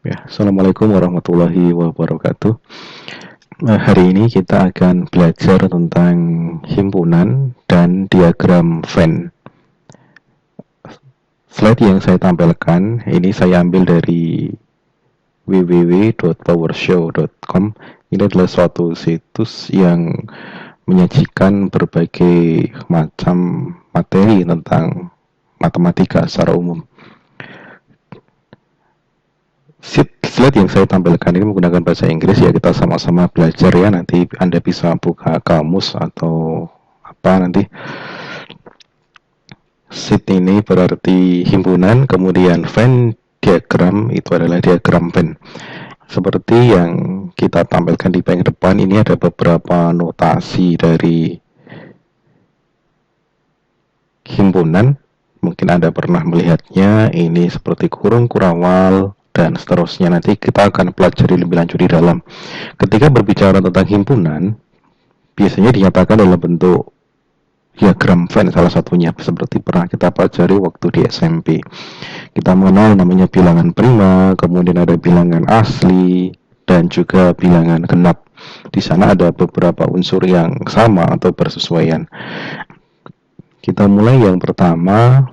Ya, Assalamualaikum warahmatullahi wabarakatuh. Hari ini kita akan belajar tentang himpunan dan diagram Venn. Slide yang saya tampilkan ini saya ambil dari www.powershow.com. Ini adalah suatu situs yang menyajikan berbagai macam materi tentang matematika secara umum. Slide yang saya tampilkan ini menggunakan bahasa Inggris, ya kita sama-sama belajar ya. Nanti Anda bisa buka kamus atau apa nanti. Sheet ini berarti himpunan, kemudian Venn diagram itu adalah diagram Venn. Seperti yang kita tampilkan di bagian depan, ini ada beberapa notasi dari himpunan. Mungkin Anda pernah melihatnya, ini seperti kurung, kurawal, dan seterusnya. Nanti kita akan pelajari lebih lanjut di dalam. Ketika berbicara tentang himpunan, biasanya dinyatakan dalam bentuk diagram Venn salah satunya, seperti pernah kita pelajari waktu di SMP. Kita mengenal namanya bilangan prima, kemudian ada bilangan asli, dan juga bilangan genap. Di sana ada beberapa unsur yang sama atau bersesuaian. Kita mulai yang pertama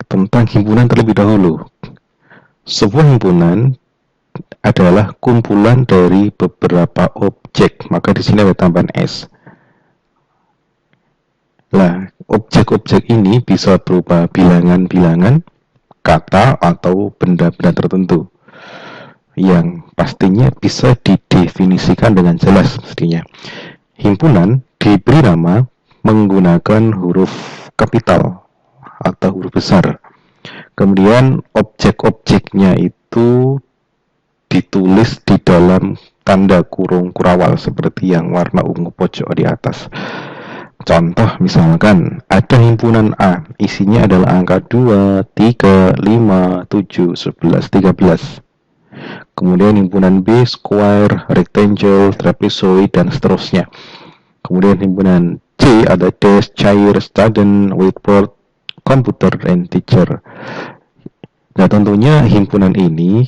tentang himpunan terlebih dahulu. Sebuah himpunan adalah kumpulan dari beberapa objek, maka di sini ada tambahan S. Nah, objek-objek ini bisa berupa bilangan-bilangan, kata, atau benda-benda tertentu yang pastinya bisa didefinisikan dengan jelas mestinya. Himpunan diberi nama menggunakan huruf kapital atau huruf besar. Kemudian objek-objeknya itu ditulis di dalam tanda kurung kurawal seperti yang warna ungu pojok di atas. Contoh misalkan ada himpunan A, isinya adalah angka 2, 3, 5, 7, 11, 13. Kemudian himpunan B, square, rectangle, trapezoid, dan seterusnya. Kemudian himpunan C ada desk, chair, student, whiteboard, komputer, dan teacher. Nah, tentunya himpunan ini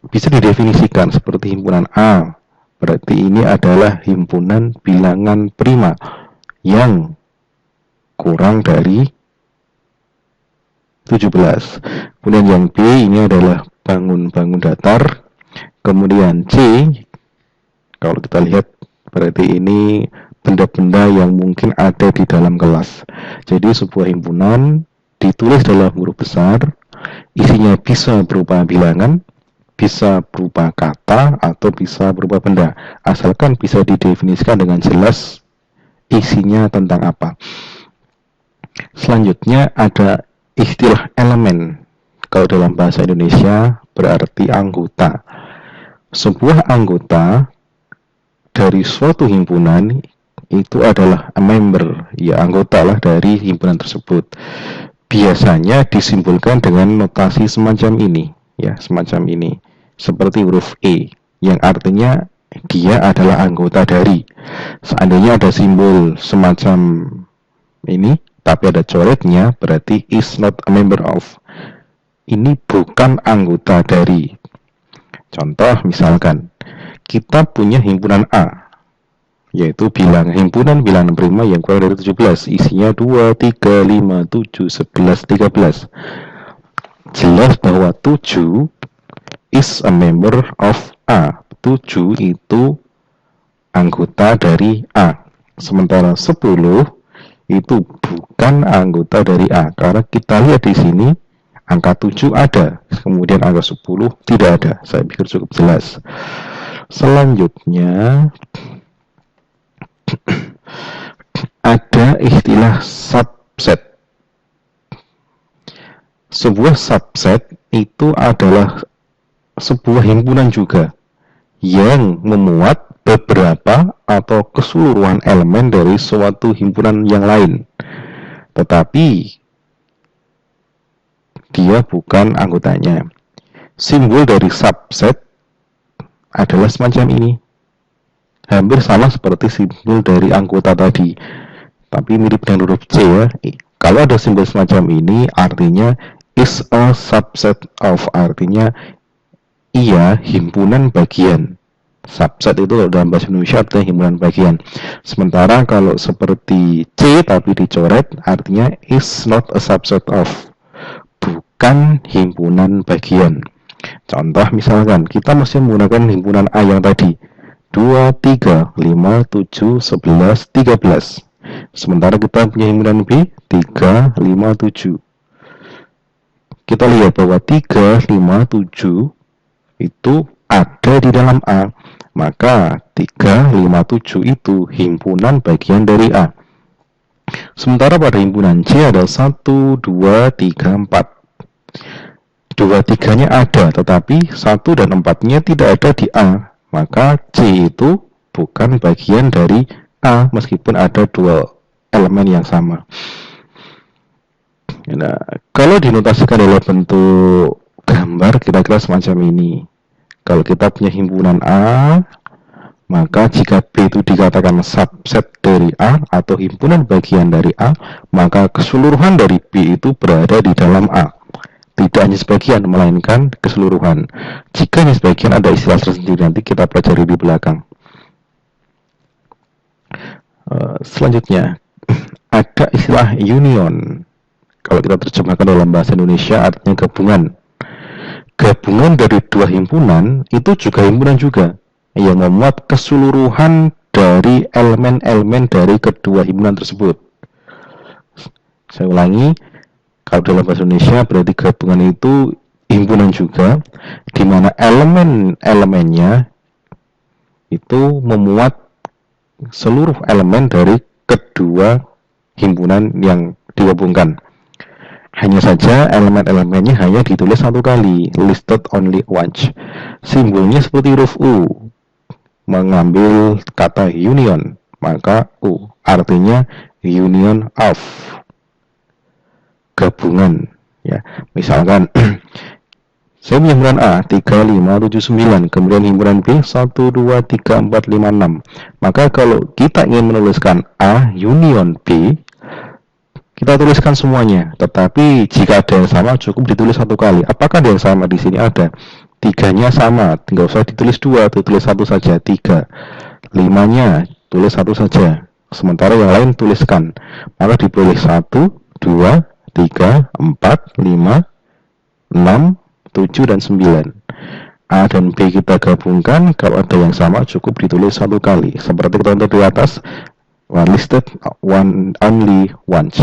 bisa didefinisikan seperti himpunan A. Berarti ini adalah himpunan bilangan prima yang kurang dari 17. Kemudian yang B ini adalah bangun-bangun datar. Kemudian C, kalau kita lihat berarti ini benda-benda yang mungkin ada di dalam kelas. Jadi sebuah himpunan ditulis dalam huruf besar, isinya bisa berupa bilangan, bisa berupa kata, atau bisa berupa benda, asalkan bisa didefinisikan dengan jelas isinya tentang apa. Selanjutnya ada istilah elemen. Kalau dalam bahasa Indonesia berarti anggota. Sebuah anggota dari suatu himpunan itu adalah a member, ya anggota lah dari himpunan tersebut. Biasanya disimbolkan dengan notasi semacam ini, ya semacam ini, seperti huruf E, yang artinya dia adalah anggota dari. Seandainya ada simbol semacam ini, tapi ada coretnya, berarti is not a member of. Ini bukan anggota dari. Contoh misalkan, kita punya himpunan A, yaitu himpunan bilangan prima yang kurang dari 17, isinya 2, 3, 5, 7, 11, 13. Jelas bahwa 7 is a member of A. 7 itu anggota dari A. Sementara 10 itu bukan anggota dari A. Karena kita lihat di sini angka 7 ada, kemudian angka 10 tidak ada. Saya pikir cukup jelas. Selanjutnya ada istilah subset. Sebuah subset itu adalah sebuah himpunan juga yang memuat beberapa atau keseluruhan elemen dari suatu himpunan yang lain, tetapi dia bukan anggotanya. Simbol dari subset adalah semacam ini, hampir sama seperti simbol dari anggota tadi, tapi mirip dengan huruf C ya. Kalau ada simbol semacam ini, artinya is a subset of, artinya ia himpunan bagian. Subset itu dalam bahasa Indonesia artinya himpunan bagian. Sementara kalau seperti C tapi dicoret, artinya is not a subset of, bukan himpunan bagian. Contoh misalkan kita masih menggunakan himpunan A yang tadi 2, 3, 5, 7, 11, 13. Sementara kita punya himpunan B 3, 5, 7. Kita lihat bahwa 3, 5, 7 itu ada di dalam A. Maka 3, 5, 7 itu himpunan bagian dari A. Sementara pada himpunan C ada 1, 2, 3, 4. 2, 3-nya ada, tetapi 1 dan 4-nya tidak ada di A. Maka C itu bukan bagian dari A, meskipun ada dua elemen yang sama. Nah, kalau dinotasikan dalam bentuk gambar kira-kira semacam ini. Kalau kita punya himpunan A, maka jika B itu dikatakan subset dari A atau himpunan bagian dari A, maka keseluruhan dari B itu berada di dalam A. Tidak hanya sebagian, melainkan keseluruhan. Jika hanya sebagian, ada istilah tersendiri, nanti kita pelajari di belakang. Selanjutnya, ada istilah union. Kalau kita terjemahkan dalam bahasa Indonesia, artinya gabungan. Gabungan dari dua himpunan itu juga himpunan juga, yang memuat keseluruhan dari elemen-elemen dari kedua himpunan tersebut. Saya ulangi, kalau dalam bahasa Indonesia berarti gabungan itu himpunan juga, di mana elemen-elemennya itu memuat seluruh elemen dari kedua himpunan yang digabungkan. Hanya saja elemen-elemennya hanya ditulis satu kali, listed only once. Simbolnya seperti huruf U, mengambil kata union, maka U artinya union of, gabungan. Ya, misalkan saya punya himpunan A 3, 5, 7, 9, kemudian himpunan B 1, 2, 3, 4, 5, 6. Maka kalau kita ingin menuliskan A union B, kita tuliskan semuanya. Tetapi jika ada yang sama cukup ditulis satu kali. Apakah ada yang sama di sini? Ada. 3-nya sama, tinggal usah ditulis 2, ditulis 1 saja. 3. 5-nya tulis 1 saja. Sementara yang lain tuliskan. Maka dipilih 1, 2, 3, 4, 5, 6, 7, dan 9. A dan B kita gabungkan. Kalau ada yang sama cukup ditulis satu kali. Seperti contoh di atas, listed only once.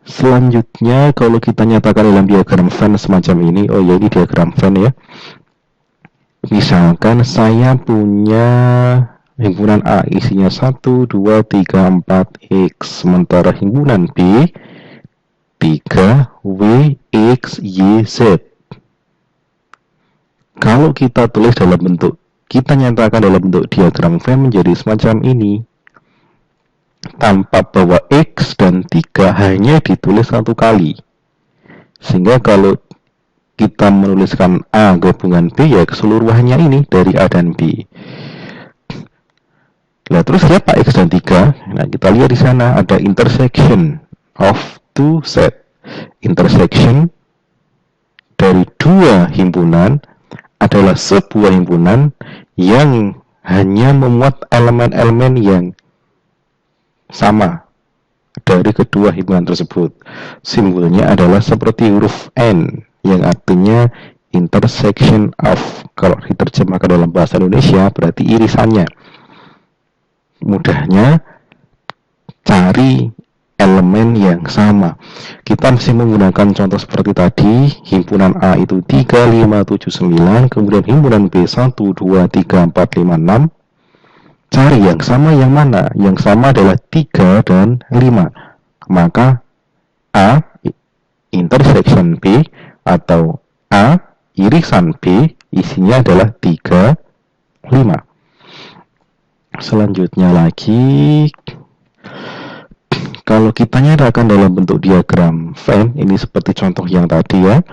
Selanjutnya, kalau kita nyatakan dalam diagram Venn semacam ini, oh ya, ini diagram Venn ya. Misalkan saya punya himpunan A isinya 1, 2, 3, 4 X, sementara himpunan B 3 W, X, Y, Z. Kalau kita tulis dalam bentuk, kita nyatakan dalam bentuk diagram Venn menjadi semacam ini. Tampak bahwa X dan 3 hanya ditulis satu kali. Sehingga kalau kita menuliskan A gabungan B, ya keseluruhannya ini dari A dan B. Nah, terus siapa X dan 3? Nah, kita lihat di sana ada intersection of two set. Intersection dari dua himpunan adalah sebuah himpunan yang hanya memuat elemen-elemen yang sama dari kedua himpunan tersebut. Simbolnya adalah seperti huruf N, yang artinya intersection of. Kalau diterjemahkan dalam bahasa Indonesia berarti irisannya. Mudahnya cari elemen yang sama. Kita masih menggunakan contoh seperti tadi. Himpunan A itu 3, 5, 7, 9. Kemudian himpunan B 1, 2, 3, 4, 5, 6. Cari yang sama yang mana? Yang sama adalah 3 dan 5. Maka A intersection B atau A irisan B isinya adalah 3, 5. Selanjutnya lagi, kalau kita nyatakan dalam bentuk diagram Venn, ini seperti contoh yang tadi ya,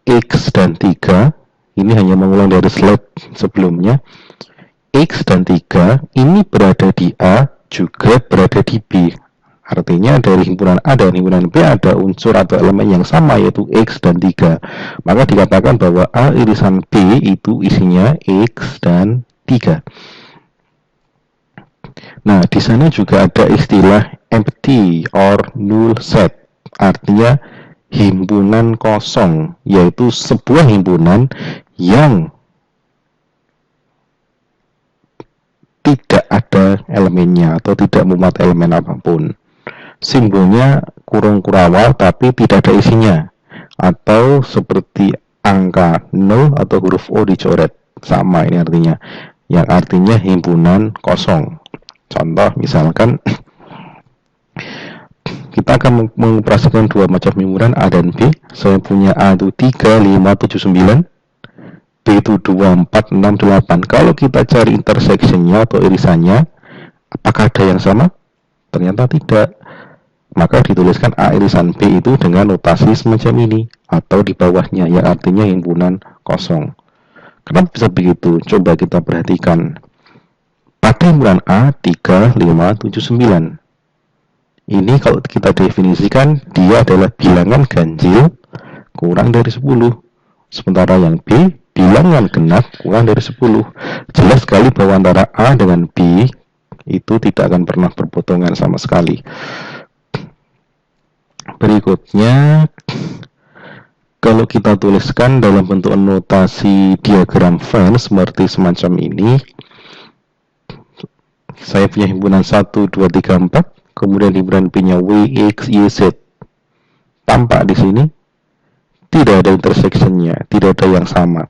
X dan 3, ini hanya mengulang dari slide sebelumnya. X dan 3 ini berada di A, juga berada di B. Artinya dari himpunan A dan himpunan B ada unsur atau elemen yang sama, yaitu X dan 3. Maka dikatakan bahwa A irisan B itu isinya X dan 3. Nah, di sana juga ada istilah empty or null set. Artinya himpunan kosong, yaitu sebuah himpunan yang tidak ada elemennya atau tidak memuat elemen apapun. Simbolnya kurung kurawal tapi tidak ada isinya, atau seperti angka 0 atau huruf O dicoret, sama ini artinya, yang artinya himpunan kosong. Contoh misalkan kita akan mengoperasikan dua macam himpunan A dan B. Saya punya A itu 3, 5, 7, 9, B itu 2, 4, 6, 8. Kalau kita cari intersectionnya atau irisannya, apakah ada yang sama? Ternyata tidak. Maka dituliskan A irisan B itu dengan notasi semacam ini, atau di bawahnya, yang artinya himpunan kosong. Kenapa bisa begitu? Coba kita perhatikan. Pada himpunan A 3, 5, 7, 9. Ini kalau kita definisikan, dia adalah bilangan ganjil kurang dari 10. Sementara yang B, bilangan genap kurang dari 10. Jelas sekali bahwa antara A dengan B itu tidak akan pernah berpotongan sama sekali. Berikutnya, kalau kita tuliskan dalam bentuk notasi diagram Venn seperti semacam ini, saya punya himpunan 1, 2, 3, 4, kemudian himpunan B-nya W, X, Y, Z. Tampak di sini tidak ada intersectionnya, tidak ada yang sama.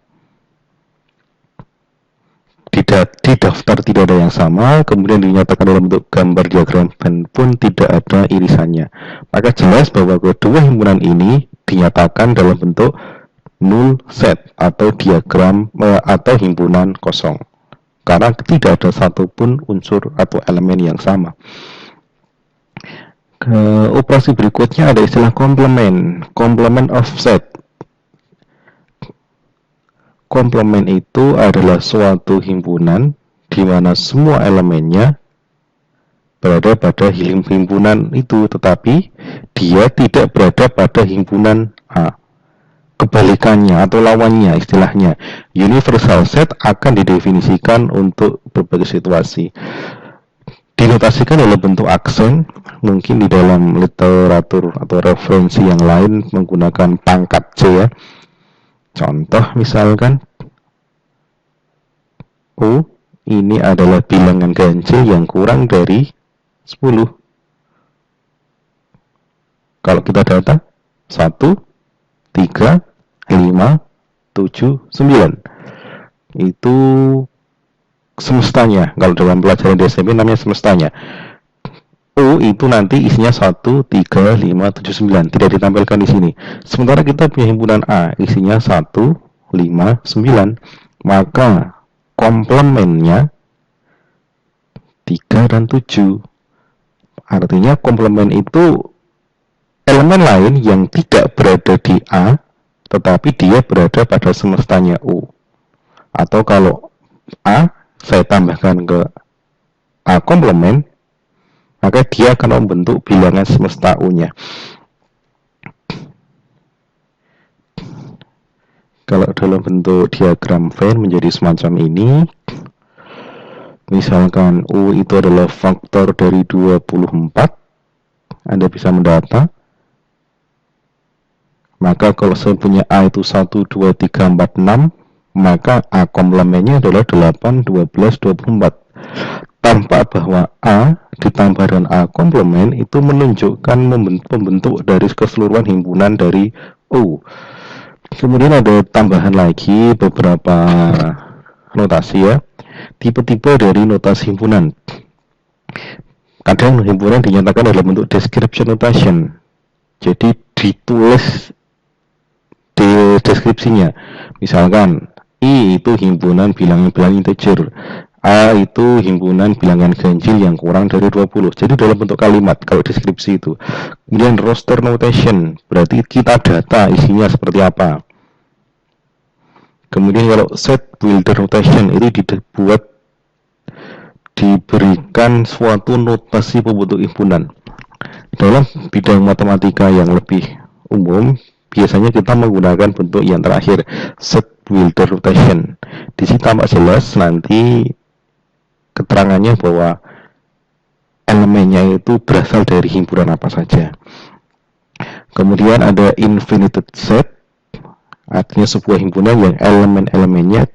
Di daftar tidak ada yang sama, kemudian dinyatakan dalam bentuk gambar diagram Venn pun tidak ada irisannya. Maka jelas bahwa kedua himpunan ini dinyatakan dalam bentuk null set atau diagram atau himpunan kosong, karena tidak ada satupun unsur atau elemen yang sama. Operasi berikutnya ada istilah complement of set. Komplement itu adalah suatu himpunan di mana semua elemennya berada pada himpunan itu, tetapi dia tidak berada pada himpunan A. Kebalikannya atau lawannya, istilahnya universal set akan didefinisikan untuk berbagai situasi. Dinotasikan dalam bentuk aksen, mungkin di dalam literatur atau referensi yang lain menggunakan pangkat C ya. Contoh misalkan O ini adalah bilangan ganjil yang kurang dari 10. Kalau kita data 1, 3, 5, 7, 9. Itu semestanya. Kalau dalam pelajaran di SMP namanya semestanya. O itu nanti isinya 1, 3, 5, 7, 9. Tidak ditampilkan di sini. Sementara kita punya himpunan A isinya 1, 5, 9. Maka komplemennya 3 dan 7. Artinya komplemen itu elemen lain yang tidak berada di A, tetapi dia berada pada semestanya U. Atau kalau A saya tambahkan ke A komplemen, maka dia akan membentuk bilangan semesta U-nya. Kalau dalam bentuk diagram Venn menjadi semacam ini, misalkan U itu adalah faktor dari 24, Anda bisa mendata. Maka kalau saya punya A itu 1, 2, 3, 4, 6, maka A komplemennya adalah 8, 12, 24. Tampak bahwa A ditambah dengan A komplemen itu menunjukkan pembentuk dari keseluruhan himpunan dari U. Kemudian ada tambahan lagi beberapa notasi ya, tipe-tipe dari notasi himpunan. Kadang himpunan dinyatakan dalam bentuk description notation, jadi ditulis di deskripsinya. Misalkan I itu himpunan bilangan-bilangan integer, A itu himpunan bilangan ganjil yang kurang dari 20. Jadi dalam bentuk kalimat kalau deskripsi itu. Kemudian roster notation, berarti kita data isinya seperti apa. Kemudian kalau set builder notation itu diberikan suatu notasi pembentuk himpunan. Dalam bidang matematika yang lebih umum, biasanya kita menggunakan bentuk yang terakhir, set Wilder rotation. Di sini tampak jelas nanti keterangannya bahwa elemennya itu berasal dari himpunan apa saja. Kemudian ada infinited set, artinya sebuah himpunan yang elemen-elemennya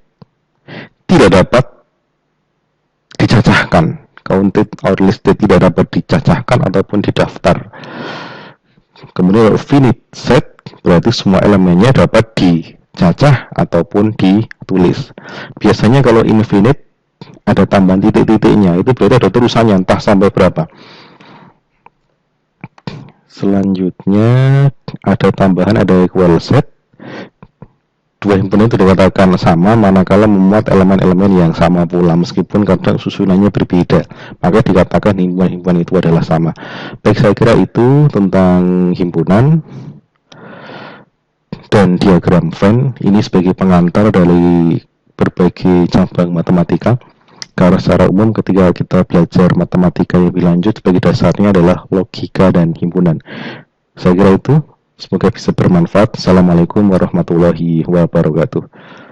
tidak dapat dicacahkan, counted or listed, tidak dapat dicacahkan ataupun didaftar. Kemudian finite set berarti semua elemennya dapat dicacah ataupun ditulis. Biasanya kalau infinite ada tambahan titik-titiknya, itu berarti ada terusannya entah sampai berapa. Selanjutnya ada tambahan, ada equal set. Dua himpunan itu dikatakan sama manakala memuat elemen-elemen yang sama pula, meskipun kadang susunannya berbeda, maka dikatakan himpunan-himpunan itu adalah sama. Baik, saya kira itu tentang himpunan dan diagram Venn. Ini sebagai pengantar dari berbagai cabang matematika. Karena secara umum ketika kita belajar matematika yang lebih lanjut, sebagai dasarnya adalah logika dan himpunan. Saya kira itu. Semoga bisa bermanfaat. Assalamualaikum warahmatullahi wabarakatuh.